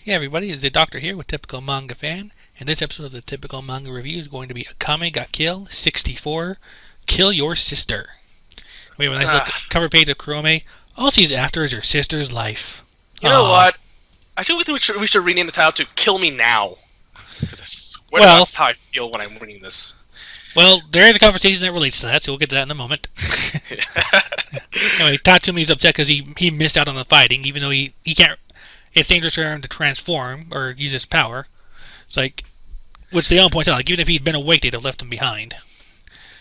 Hey everybody, it's the Doctor here with Typical Manga Fan, and this episode of the Typical Manga Review is going to be Akame got killed 64, Kill Your Sister. We have a nice look cover page of Kurome. All she's after is her sister's life. You know what? I think we should rename the title to Kill Me Now. Because that's how I feel when I'm reading this. Well, there is a conversation that relates to that, so we'll get to that in a moment. Anyway, Tatsumi's upset because he missed out on the fighting, even though he can't. It's dangerous for him to transform or use his power. It's like, which they all point out, like even if he'd been awake, they'd have left him behind.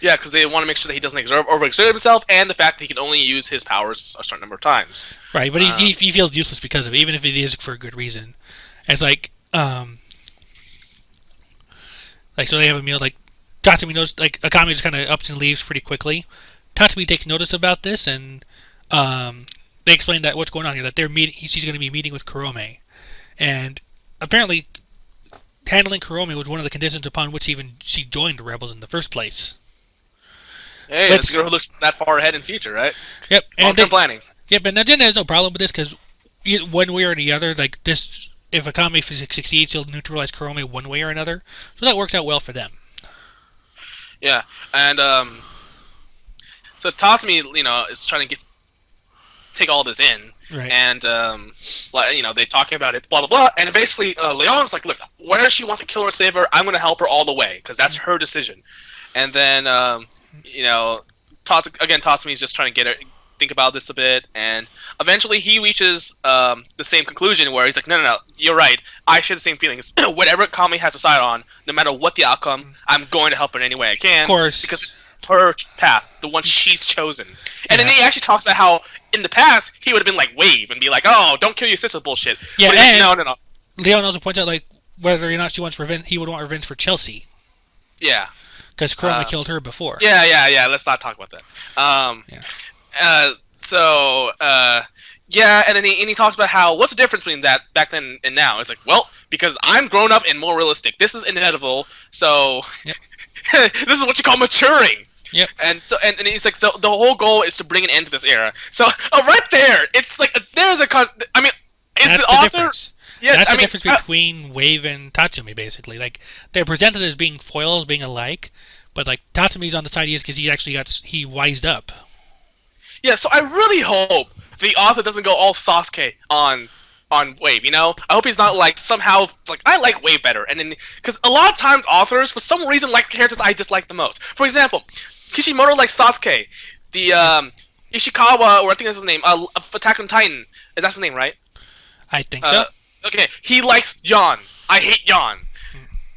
Yeah, because they want to make sure that he doesn't overexert himself, and the fact that he can only use his powers a certain number of times. Right, but he feels useless because of it, even if it is for a good reason. And it's like so they have a meal. Like Tatsumi knows, like Akame just kind of ups and leaves pretty quickly. Tatsumi takes notice about this and they explain that what's going on here, that they're meeting. She's going to be meeting with Kurome, and apparently, handling Kurome was one of the conditions upon which even she joined the rebels in the first place. Hey, that's a girl who looks that far ahead in future, right? Yep, long-term planning. Yep, and Agenda has no problem with this because one way or the other, like this, if Akame succeeds, he'll neutralize Kurome one way or another. So that works out well for them. Yeah, and so Tatsumi, is trying to take all this in, right. And they talking about it, blah blah blah, and basically Leon's like, look, where she wants to kill her or save her, I'm going to help her all the way because that's her decision. And then Tatsumi's just trying to get her think about this a bit, and eventually he reaches the same conclusion where he's like, no, you're right, I share the same feelings. Whatever Kami has decided on, no matter what the outcome, I'm going to help her in any way I can. Of course, because her path, the one she's chosen. And then he actually talks about how in the past he would have been like Wave and be like, "Oh, don't kill your sister," bullshit. Yeah, but and no. Leon also points out like whether or not she wants revenge, he would want revenge for Chelsea. Yeah, because Kurome killed her before. Yeah. Let's not talk about that. And then he talks about how what's the difference between that back then and now? It's like, well, because I'm grown up and more realistic. This is inevitable. So this is what you call maturing. Yep. And he's like, the whole goal is to bring an end to this era. So right there, it's like there's a I mean, is that's the author? Difference. Yeah, that's the difference between Wave and Tatsumi, basically. Like they're presented as being foils, being alike, but like Tatsumi's on the side he is because he wised up. Yeah, so I really hope the author doesn't go all Sasuke on Wave, I hope he's not like somehow like I like Wave better, and then because a lot of times authors for some reason like the characters I dislike the most. For example, Kishimoto likes Sasuke, the Ishikawa, or I think that's his name, Attack on Titan. That's his name, right? I think so. Okay, he likes Jon. I hate Jon.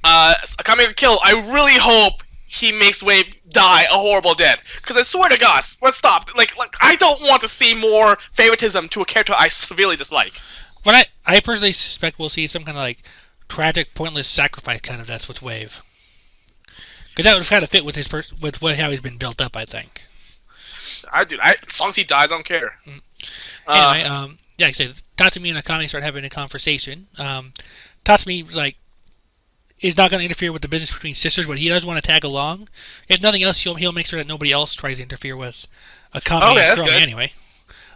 Akame got killed. I really hope he makes Wave die a horrible death. Because I swear to God, let's stop. Like I don't want to see more favoritism to a character I severely dislike. But I personally suspect we'll see some kind of like tragic, pointless sacrifice kind of death with Wave. Because that would kind of fit with how he's been built up, I think. As long as he dies, I don't care. Anyway, like I said, Tatsumi and Akame start having a conversation. Tatsumi is not going to interfere with the business between sisters, but he does want to tag along. If nothing else, he'll make sure that nobody else tries to interfere with Akame and Kurome anyway.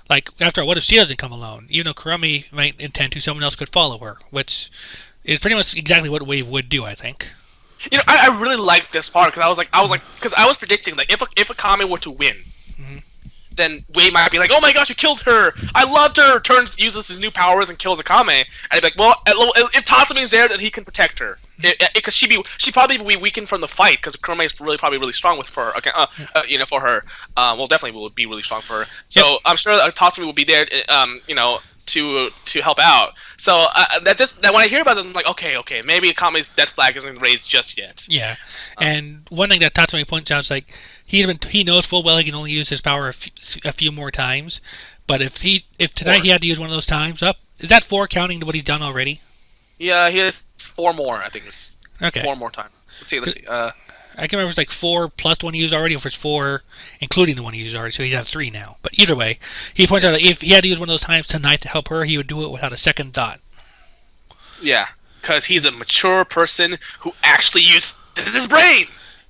Like, after all, what if she doesn't come alone? Even though Kurome might intend to, someone else could follow her, which is pretty much exactly what Wave would do, I think. I really liked this part because I was predicting like if Akame were to win, then Wave might be like, "Oh my gosh, you killed her! I loved her!" Uses his new powers and kills Akame, and I'd be like, "Well, if Tatsumi is there, then he can protect her because she'd probably be weakened from the fight because Kurome is probably really strong for her. For her, definitely will be really strong for her. So I'm sure that Tatsumi will be there, to help out. So that when I hear about it, I'm like, okay, maybe Akame's death flag isn't raised just yet. Yeah, and one thing that Tatsumi points out is like he knows full well he can only use his power a few more times, but if tonight he had to use one of those times, is that 4 counting to what he's done already? Yeah, he has 4 more. I think it's 4 more times. Let's see. I can't remember if it's like 4 plus the one he used already, or if it's 4 including the one he used already, so he'd have 3 now. But either way, he points out that if he had to use one of those times tonight to help her, he would do it without a second thought. Yeah, because he's a mature person who actually uses his brain.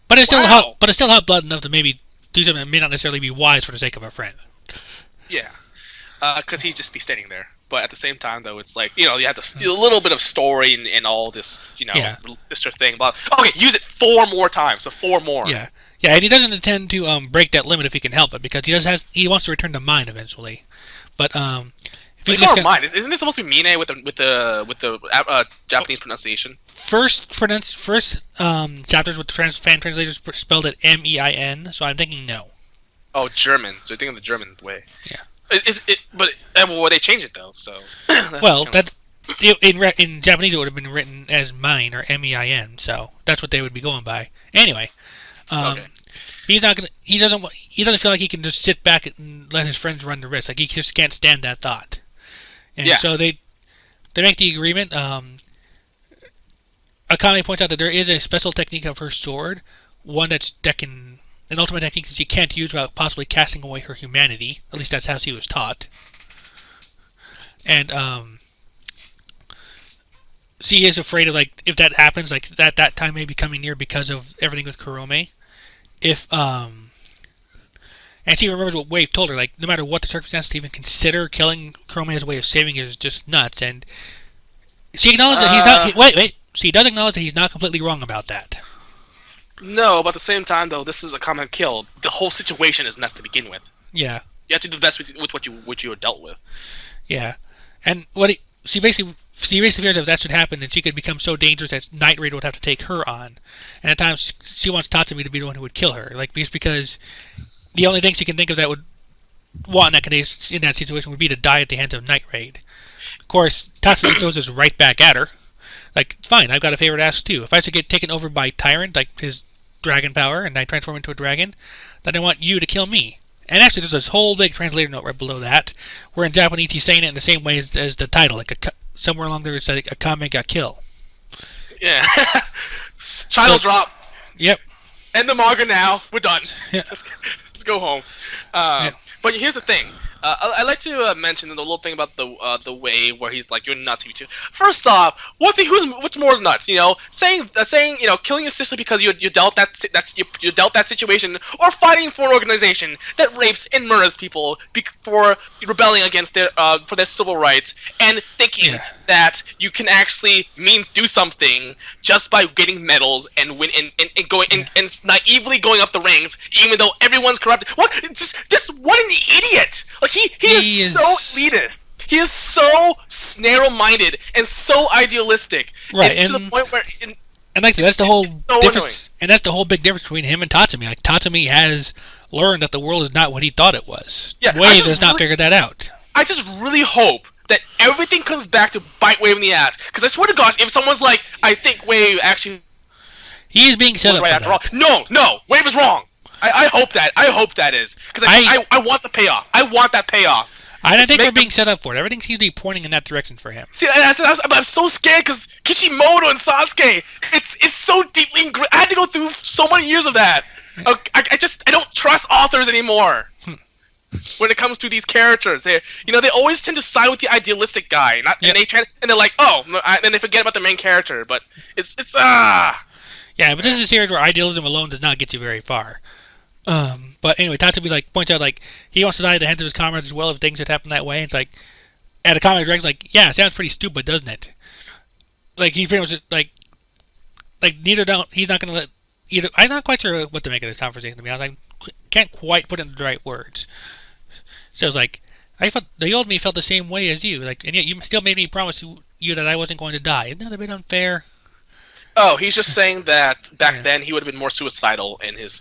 But it's still hot blood enough to maybe do something that may not necessarily be wise for the sake of a friend. Yeah, because he'd just be standing there. but at the same time, though, it's like, you have a little bit of story and all this, sister thing. But okay, use it 4 more times, so 4 more. Yeah, and he doesn't intend to break that limit if he can help it, because he wants to return to Mine eventually. But if he's just Mine, isn't it supposed to be Mine with the Japanese pronunciation? First chapters with fan translators spelled it MEIN, so I'm thinking no. Oh, German. So you're thinking the German way. Yeah. Well, they changed it though. So. Well, in Japanese it would have been written as Mine or MEIN, so that's what they would be going by. Anyway, okay. He's not gonna. He doesn't feel like he can just sit back and let his friends run the risk. Like, he just can't stand that thought. And so they make the agreement. Akame points out that there is a special technique of her sword, an ultimate technique that she can't use without possibly casting away her humanity. At least that's how she was taught. And she is afraid of, like, if that happens, like, that time may be coming near because of everything with Kurome. And she remembers what Wave told her, like, no matter what the circumstances, to even consider killing Kurome as a way of saving her is just nuts. And she acknowledges that he's not. Wait. She does acknowledge that he's not completely wrong about that. No, but at the same time, though, this is a common kill. The whole situation is nuts to begin with. Yeah. You have to do the best with what you are dealt with. Yeah, and she basically fears if that should happen, then she could become so dangerous that Night Raid would have to take her on. And at times, she wants Tatsumi to be the one who would kill her, like, because the only thing she can think of that would want in that situation would be to die at the hands of Night Raid. Of course, Tatsumi throws this right back at her. Like, fine, I've got a favor to ask too. If I should get taken over by Tyrant, like his dragon power, and I transform into a dragon, then I want you to kill me. And actually, there's this whole big translator note right below that, where in Japanese he's saying it in the same way as the title. Like, somewhere along there it says, Akame got killed. Yeah. Title drop. Yep. End the manga now. We're done. Yeah. Let's go home. But here's the thing. I'd like to mention the little thing about the way where he's like, you're nuts, you too. First off, what's more nuts? Saying killing your sister because you dealt that situation, or fighting for an organization that rapes and murders people for rebelling against for their civil rights, and thinking that you can actually do something just by getting medals and win and going and naively going up the ranks, even though everyone's corrupt. What? Just what an idiot! Like, he is so elitist. He is so narrow-minded and so idealistic. Right, it's to the point where. And like that's the whole difference, annoying. And that's the whole big difference between him and Tatsumi. Like, Tatsumi has learned that the world is not what he thought it was. Yeah, Wave has not figured that out. I just really hope that everything comes back to bite Wave in the ass. Because I swear to gosh, if someone's like, I think Wave actually. He is being set up right for after that. all. No, Wave is wrong. I hope that. I hope that is. Because I want the payoff. I want that payoff. I don't think we're being set up for it. Everything seems to be pointing in that direction for him. See, I'm so scared because Kishimoto and Sasuke, it's so deeply ingrained. I had to go through so many years of that. I don't trust authors anymore. When it comes to these characters, they always tend to side with the idealistic guy, and they're like, and they forget about the main character. But it's. Yeah, but this is a series where idealism alone does not get you very far. But anyway, Tatsumi points out he wants to die at the hands of his comrades as well if things had happened that way. It's like, and Akame Dragon's like, yeah, it sounds pretty stupid, doesn't it? Like, he's pretty much he's not gonna let either. I'm not quite sure what to make of this conversation, to be honest. I can't quite put it into the right words. So it's like, the old me felt the same way as you, and yet you still made me promise you that I wasn't going to die. Isn't that a bit unfair? Oh, he's just saying that back then he would have been more suicidal in his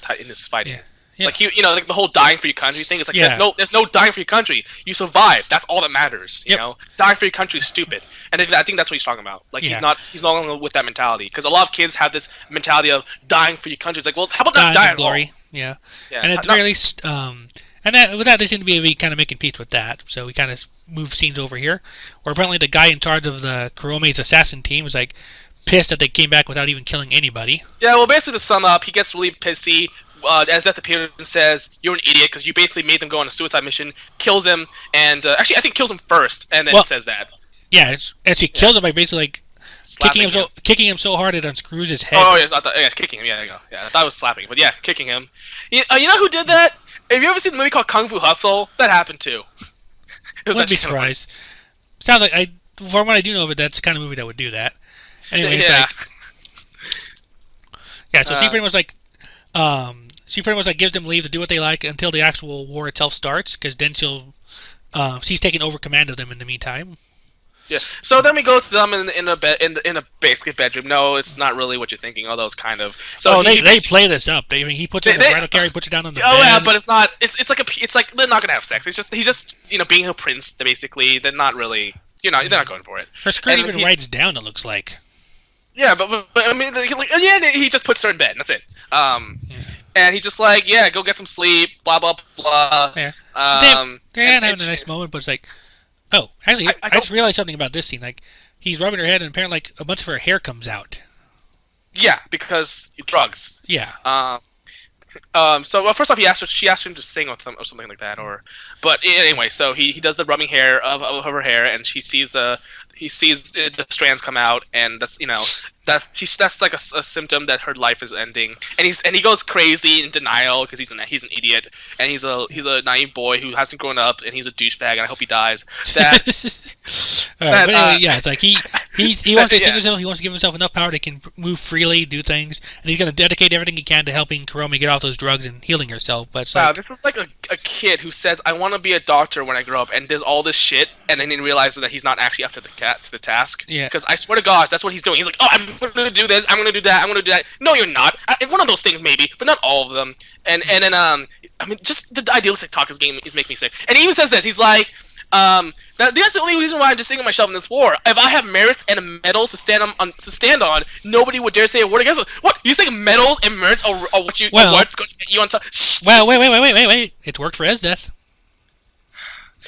fighting. Yeah. Like, like the whole dying for your country thing. It's like, there's no dying for your country. You survive. That's all that matters. You know, dying for your country is stupid. And I think that's what he's talking about. Like, he's no longer with that mentality, because a lot of kids have this mentality of dying for your country. It's like, well, how about not dying glory? All? Yeah. And at the very least, with that, they seem to be kind of making peace with that. So we kind of move scenes over here, where apparently the guy in charge of the Kurome's assassin team is like pissed that they came back without even killing anybody. Yeah, well, basically to sum up, he gets really pissy. As Death appears and says, you're an idiot because you basically made them go on a suicide mission, kills him, and actually I think kills him first, and then says that. Yeah, she kills him by basically kicking him so hard it unscrews his head. Oh yeah, kicking him. Yeah, there you go. Yeah, I thought it was slapping, but yeah, kicking him. You know who did that? Have you ever seen the movie called Kung Fu Hustle? That happened too. Wouldn't be surprised. Sounds like from what I do know of it, that's the kind of movie that would do that. Anyways, Yeah. so she pretty much like gives them leave to do what they like until the actual war itself starts, because then she's taking over command of them in the meantime. Yeah. So then we go to them in a basically bedroom. No, it's not really what you're thinking. Although it's kind of. So they play this up. He puts it in the bridal carrier, puts it down on the bed. Oh yeah, but it's not. It's like they're not gonna have sex. He's just being a prince. Basically, they're not really. They're not going for it. Her skirt even writes down. It looks like. Yeah, but I mean, he just puts her in bed. And that's it. And he's just like, yeah, go get some sleep. Blah blah blah. Yeah. They're having a nice moment, but it's like. Oh, actually, I just realized something about this scene. Like, he's rubbing her head, and apparently, like, a bunch of her hair comes out. Yeah, because drugs. Yeah. So first off, she asked him to sing with them or something like that. But anyway, so he does the rubbing hair of her hair, and he sees the strands come out, and that's like a symptom that her life is ending, and he goes crazy in denial because he's an idiot, and he's a naive boy who hasn't grown up, and he's a douchebag, and I hope he dies. But anyway, it's like he wants to sing himself. He wants to give himself enough power that he can move freely, do things, and he's going to dedicate everything he can to helping Kurome get off those drugs and healing herself. But it's this is like a kid who says, "I want to be a doctor when I grow up," and does all this shit, and then he realizes that he's not actually up to the task. Yeah. Because I swear to God, that's what he's doing. He's like, "Oh, I'm going to do this. I'm going to do that. I'm going to do that." No, you're not. One of those things maybe, but not all of them. And then I mean, just the idealistic talk is making me sick. And he even says this. He's like. That's the only reason why I'm distinguishing myself in this war. If I have merits and medals to stand on, nobody would dare say a word against it. What you think medals and merits are what's going to get you on top? Well, wait! It's worked for Esdeath.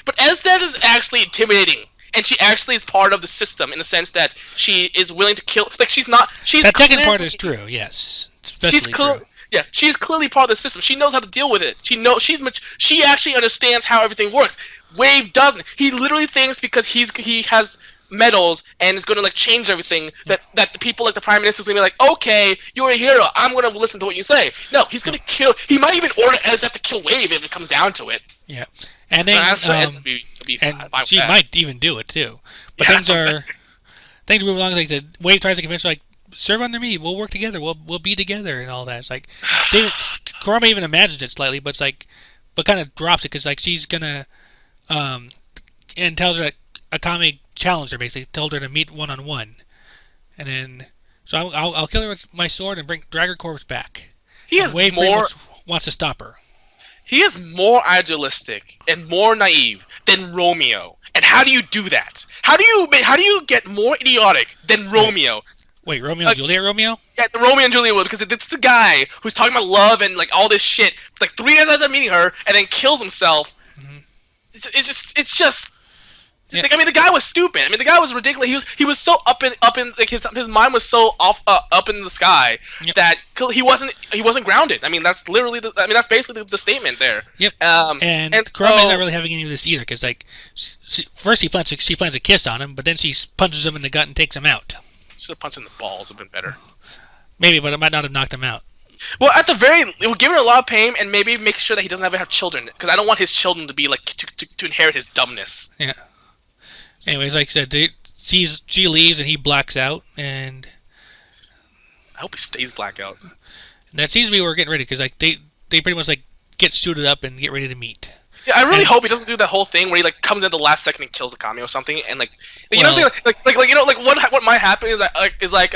But Esdeath is actually intimidating, and she actually is part of the system in the sense that she is willing to kill. Like she's not. That second part is true. Yes, especially true. Yeah, she's clearly part of the system. She knows how to deal with it. She actually understands how everything works. Wave doesn't. He literally thinks because he has medals and is going to like change everything that the people like the prime minister's going to be like, okay, you're a hero. I'm going to listen to what you say. No, he's going to kill. He might even order Ezeth to kill Wave if it comes down to it. Yeah, and then she might even do it too. But things move along. Like the Wave tries to convince her, like, serve under me. We'll work together. We'll be together and all that. It's like Kurome even imagines it slightly, but it's like, but kind of drops it because like she's gonna. And tells her that Akame challenged her, basically told her to meet one-on-one, and then so I'll kill her with my sword and drag her corpse back. Wave wants to stop her. He is more idealistic and more naive than Romeo. And how do you do that? How do you get more idiotic than Romeo? Wait, Romeo and Juliet Romeo? Yeah, the Romeo and Juliet, because it's the guy who's talking about love and like all this shit, like 3 days after meeting her, and then kills himself. It's just. Yeah. Like, I mean, the guy was stupid. I mean, the guy was ridiculous. He was so up in like his mind was so up in the sky that he wasn't grounded. I mean, that's literally that's basically the statement there. Yep. And Kurome's not really having any of this either, because like first she plants a kiss on him, but then she punches him in the gut and takes him out. Should have punched in the balls. Have been better. Maybe, but it might not have knocked him out. Well, it will give her a lot of pain, and maybe make sure that he doesn't ever have children, because I don't want his children to be like to inherit his dumbness. Yeah. Anyways, like I said, she leaves and he blacks out, and I hope he stays blackout. And that seems to be where we're getting ready, because like they pretty much like get suited up and get ready to meet. Yeah, I really hope he doesn't do that whole thing where he like comes in at the last second and kills Akame or something, and like you know what I'm saying, what might happen is like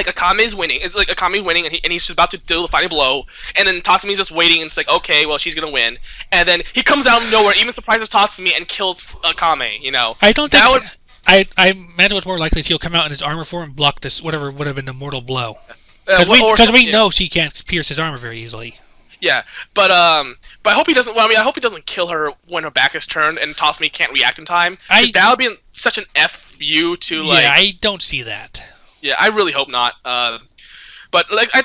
Akame's winning. It's like Akame's winning, and he's about to do the final blow, and then Tatsumi's just waiting, and it's like, okay, well, she's gonna win, and then he comes out of nowhere, even surprises Tatsumi, and kills Akame. You know, I don't think I meant it was more likely he'll come out in his armor form and block this whatever would have been the mortal blow, because we know she can't pierce his armor very easily. Yeah, but I hope he doesn't. Well, I mean, I hope he doesn't kill her when her back is turned and Tatsumi can't react in time. That would be such an fu to like. Yeah, I don't see that. Yeah, I really hope not. But like, I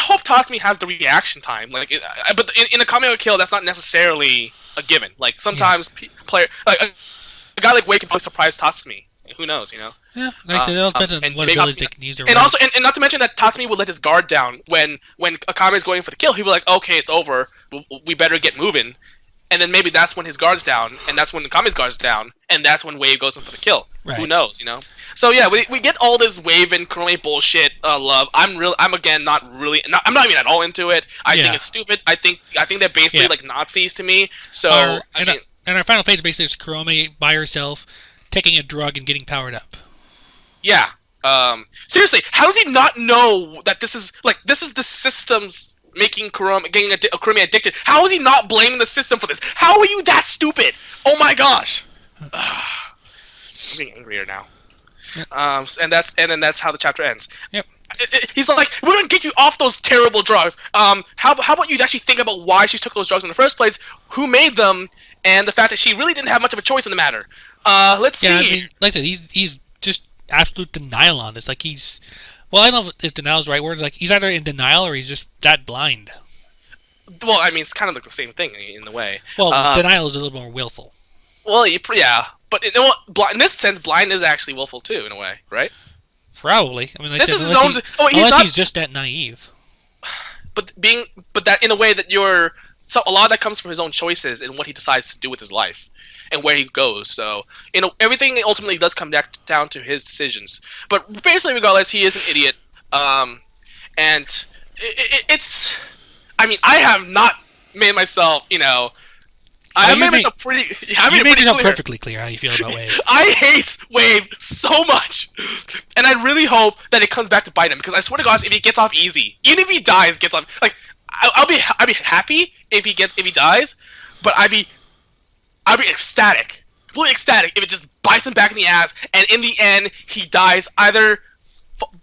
hope Tatsumi has the reaction time. Like, but in a Kameo kill, that's not necessarily a given. Like sometimes a guy like Wei can probably surprise Tatsumi. Who knows? You know. Yeah, like I said, it all depends on what abilities they can use. And also, and not to mention that Tatsumi would let his guard down when Akame is going for the kill. He'd be like, "Okay, it's over. We better get moving." and then maybe that's when his guard's down, and that's when Akame's guard's down, and that's when Wave goes in for the kill. Right. Who knows, So yeah, we get all this Wave and Kurome bullshit love. I'm again I'm not even at all into it. I think it's stupid. I think they're basically like Nazis to me. So and our final page basically is Kurome by herself taking a drug and getting powered up. Yeah. Seriously, how does he not know that this is the system's making Kurome addicted? How is he not blaming the system for this? How are you that stupid? Oh my gosh! I'm getting angrier now. Yep. And that's how the chapter ends. Yep. He's like, we're gonna get you off those terrible drugs. How about you actually think about why she took those drugs in the first place, who made them, and the fact that she really didn't have much of a choice in the matter. Let's see. I mean, like I said, he's just absolute denial on this. Like well, I don't know if denial is the right word. Like he's either in denial or he's just that blind. Well, I mean, it's kind of like the same thing in a way. Well, denial is a little more willful. Well, yeah, but in this sense, blind is actually willful too, in a way, right? Probably. I mean, like unless he's just that naive. But that in a way that a lot of that comes from his own choices and what he decides to do with his life and where he goes. So, everything ultimately does come down to his decisions. But basically, regardless, he is an idiot. And it's. I mean, I have not made myself, I have made myself pretty. You made it perfectly clear how you feel about Wave. I hate Wave so much, and I really hope that it comes back to bite him. Because I swear to God, if he gets off easy, even if he dies, gets off, like I'll be happy if he dies, but I'd be ecstatic, completely ecstatic if it just bites him back in the ass, and in the end he dies either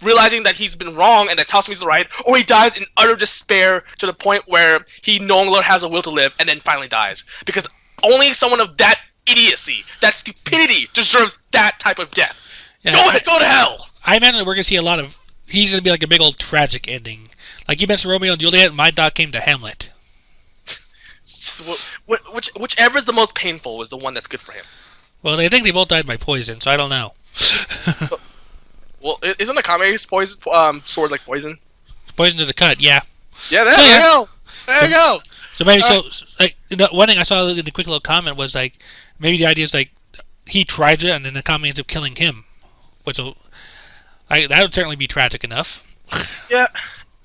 realizing that he's been wrong and that Tatsumi's the right, or he dies in utter despair to the point where he no longer has a will to live and then finally dies. Because only someone of that idiocy, that stupidity, deserves that type of death. Yeah, go to hell! I imagine that we're going to see a lot of... He's going to be like a big old tragic ending. Like you mentioned Romeo and Juliet, my dog came to Hamlet. Whichever is the most painful is the one that's good for him. Well, I think they both died by poison, so I don't know. Well, isn't Akame's poison sword like poison? Poison to the cut, yeah. Yeah, there you go. There you go. So maybe one thing I saw in the quick little comment was like maybe the idea is like he tried it and then Akame ends up killing him, which that would certainly be tragic enough. Yeah.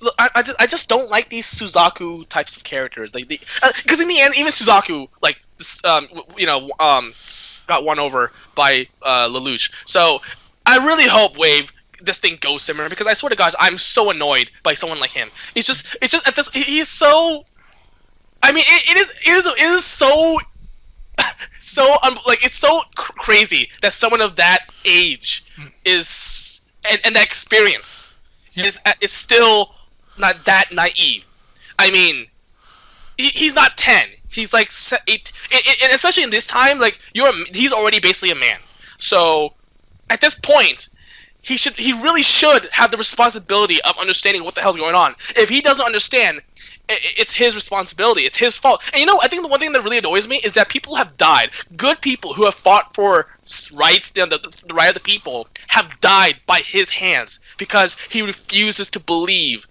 Look, I just don't like these Suzaku types of characters. Because in the end, even Suzaku got won over by Lelouch. So I really hope this thing goes somewhere, because I swear to God, I'm so annoyed by someone like him. It's just at this, he's so. I mean, it is so it's so crazy that someone of that age is and that experience it's still not that naive. I mean, he's not 10. He's like 8, and especially in this time, like he's already basically a man. So at this point, he really should have the responsibility of understanding what the hell's going on. If he doesn't understand, it's his responsibility. It's his fault. And I think the one thing that really annoys me is that people have died. Good people who have fought for rights, the right of the people, have died by his hands because he refuses to believe.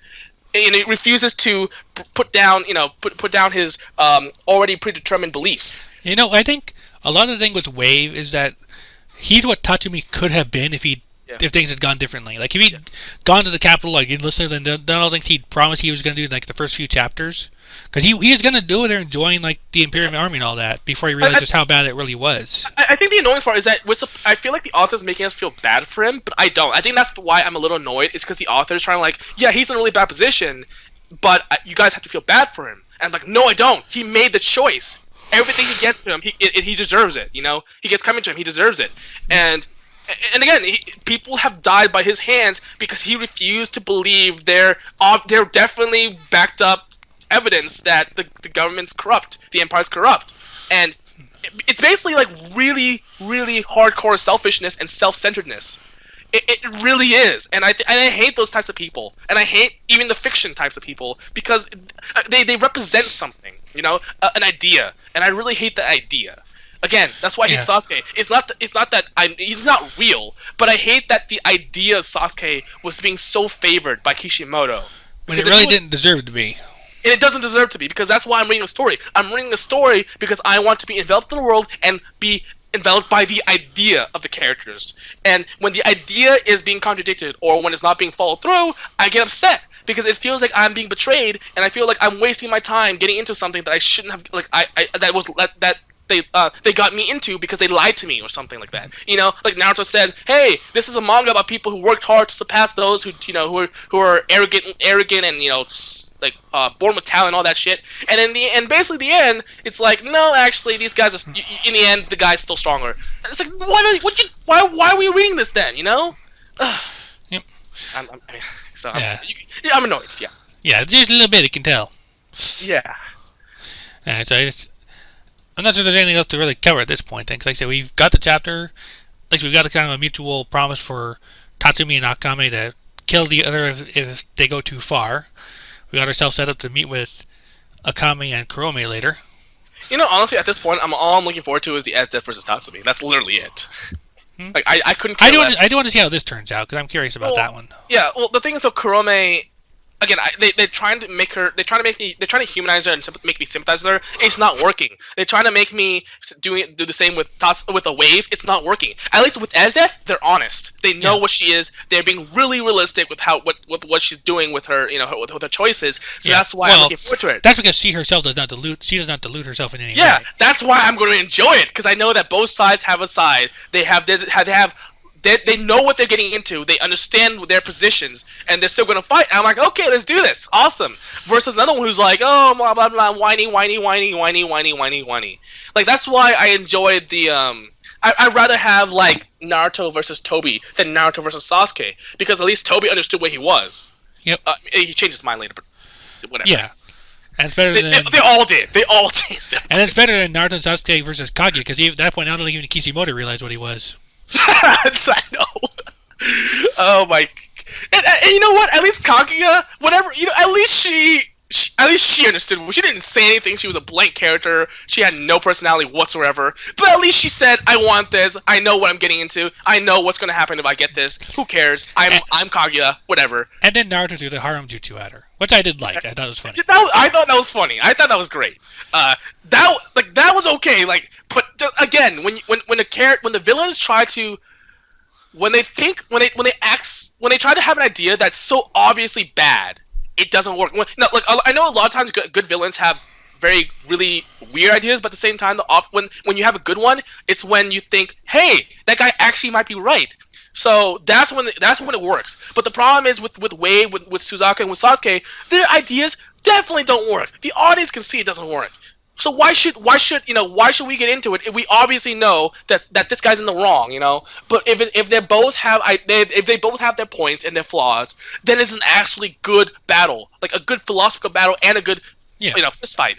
And he refuses to put down his already predetermined beliefs. I think a lot of the thing with Wave is that he's what Tatsumi could have been if things had gone differently. Like if he'd gone to the capital, like enlisted, and done all the things he'd promised he was going to do in like the first few chapters, because he was going to do it there and join like the Imperial Army and all that before he realized just how bad it really was. I think the annoying part is that I feel like the author's making us feel bad for him, but I don't. I think that's why I'm a little annoyed. It's because the author's trying to he's in a really bad position, but you guys have to feel bad for him. And I'm like, no, I don't. He made the choice. Everything he gets to him, he deserves it. He gets coming to him. He deserves it. And again, people have died by his hands because he refused to believe they're definitely backed up evidence that the government's corrupt, the empire's corrupt, and it's basically like really, really hardcore selfishness and self-centeredness. It really is, and I hate those types of people, and I hate even the fiction types of people because they represent something, an idea, and I really hate the idea. Again, that's why I hate Sasuke. It's not that he's not real, but I hate that the idea of Sasuke was being so favored by Kishimoto. When it really didn't deserve to be. And it doesn't deserve to be, because that's why I'm reading a story. I'm reading a story because I want to be enveloped in the world and be enveloped by the idea of the characters. And when the idea is being contradicted or when it's not being followed through, I get upset because it feels like I'm being betrayed, and I feel like I'm wasting my time getting into something that I shouldn't have. Like they got me into because they lied to me or something like that. You know, like Naruto said, "Hey, this is a manga about people who worked hard to surpass those who who are arrogant and like born with talent, all that shit." And in the basically the end, it's like, no, actually, these guys are. In the end, the guy's still stronger. And it's like, why are we reading this then? You know? Yep. I'm annoyed. Yeah. Yeah, just a little bit. You can tell. Yeah. So I'm not sure there's anything else to really cover at this point. Because like I said, we've got the chapter. Like we've got a kind of a mutual promise for Tatsumi and Akame to kill the other if they go too far. We got ourselves set up to meet with Akame and Kurome later. You know, honestly, at this point, all I'm looking forward to is the Death versus Tatsumi. That's literally it. Like I couldn't. I do want to see how this turns out because I'm curious about that one. Yeah. Well, the thing is, though, Kurome. Again, they're trying to make her. They're trying to humanize her and make me sympathize with her. It's not working. They're trying to make me do the same with a wave. It's not working. At least with Esdeath, they're honest. They know what she is. They're being really realistic with what she's doing with her. With her choices. So that's why I'm looking forward to it. That's because she herself does not dilute. She does not dilute herself in any way. Yeah, that's why I'm going to enjoy it because I know that both sides have a side. They know what they're getting into. They understand their positions, and they're still going to fight. And I'm like, okay, let's do this. Awesome. Versus another one who's like, oh, blah, blah, blah, whiny. Like, that's why I enjoyed the, I'd rather have, like, Naruto versus Tobi than Naruto versus Sasuke. Because at least Tobi understood where he was. Yep. He changed his mind later, but whatever. Yeah. And it's better than... They all did. They all changed it. And it's better than Naruto and Sasuke versus Kage, because at that point, not even Kishimoto realized what he was. I know. Oh my! And you know what? At least Kaguya, whatever. At least she understood. She didn't say anything. She was a blank character. She had no personality whatsoever. But at least she said, "I want this. I know what I'm getting into. I know what's going to happen if I get this. Who cares? I'm Kaguya. Whatever." And then Naruto threw the harem jutsu at her, which I did like. I thought it was funny. I thought that was funny. I thought that was great. That was okay. Like, but again, when the villains try to, when they try to have an idea that's so obviously bad, it doesn't work. I know a lot of times good villains have really weird ideas, but at the same time, when you have a good one, it's when you think, hey, that guy actually might be right. So that's when it works. But the problem is with Wave, with Suzaka, and with Sasuke, their ideas definitely don't work. The audience can see it doesn't work. So why should we get into it if we obviously know that this guy's in the wrong, But if they both have their points and their flaws, then it's an actually good battle, like a good philosophical battle and a good fist fight.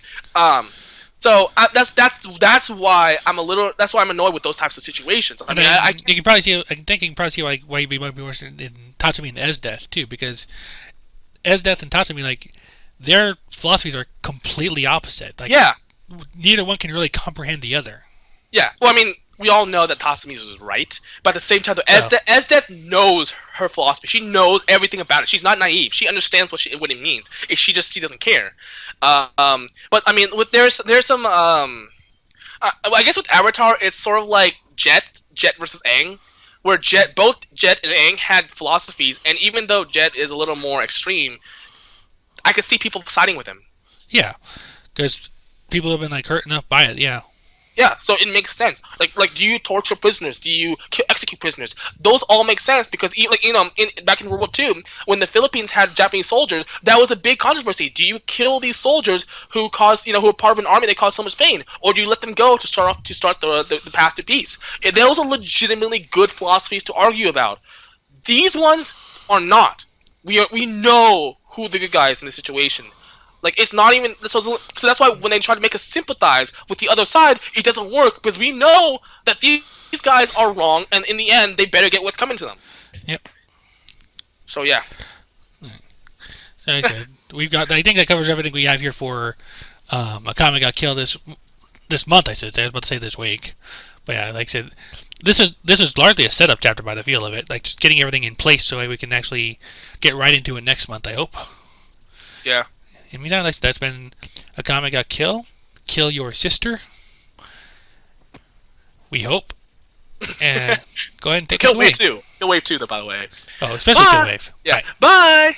So that's why I'm annoyed with those types of situations. I think you can probably see why you might be worse in Tatsumi and Esdeath too, because Esdeath and Tatsumi, like, their philosophies are completely opposite. Like, neither one can really comprehend the other. Yeah. Well, I mean, we all know that Tatsumi is right, but at the same time, Esdeath knows her philosophy. She knows everything about it. She's not naive. She understands what it means. She doesn't care. But I mean, there's some I guess with Avatar, it's sort of like Jet versus Aang, where both Jet and Aang had philosophies, and even though Jet is a little more extreme, I could see people siding with him. Yeah, because people have been hurt enough by it. Yeah. Yeah, so it makes sense. Like, do you torture prisoners? Do you execute prisoners? Those all make sense because, back in World War II, when the Philippines had Japanese soldiers, that was a big controversy. Do you kill these soldiers who are part of an army that caused so much pain, or do you let them go to start the path to peace? Those are legitimately good philosophies to argue about. These ones are not. We know who the good guys in the situation. Like, it's not even... So that's why when they try to make us sympathize with the other side, it doesn't work, because we know that these guys are wrong, and in the end, they better get what's coming to them. Yep. So, yeah. So, like I said, I think that covers everything we have here for Akame got killed this month, I should say. I was about to say this week. But yeah, like I said, this is largely a setup chapter by the feel of it. Like, just getting everything in place so we can actually get right into it next month, I hope. Yeah. And meantime, that's been Akame got kill your sister. We hope. And go ahead and take us Kill away. Wave 2. Kill Wave 2, though, by the way. Oh, especially Bye. Kill Wave. Yeah. Right. Bye.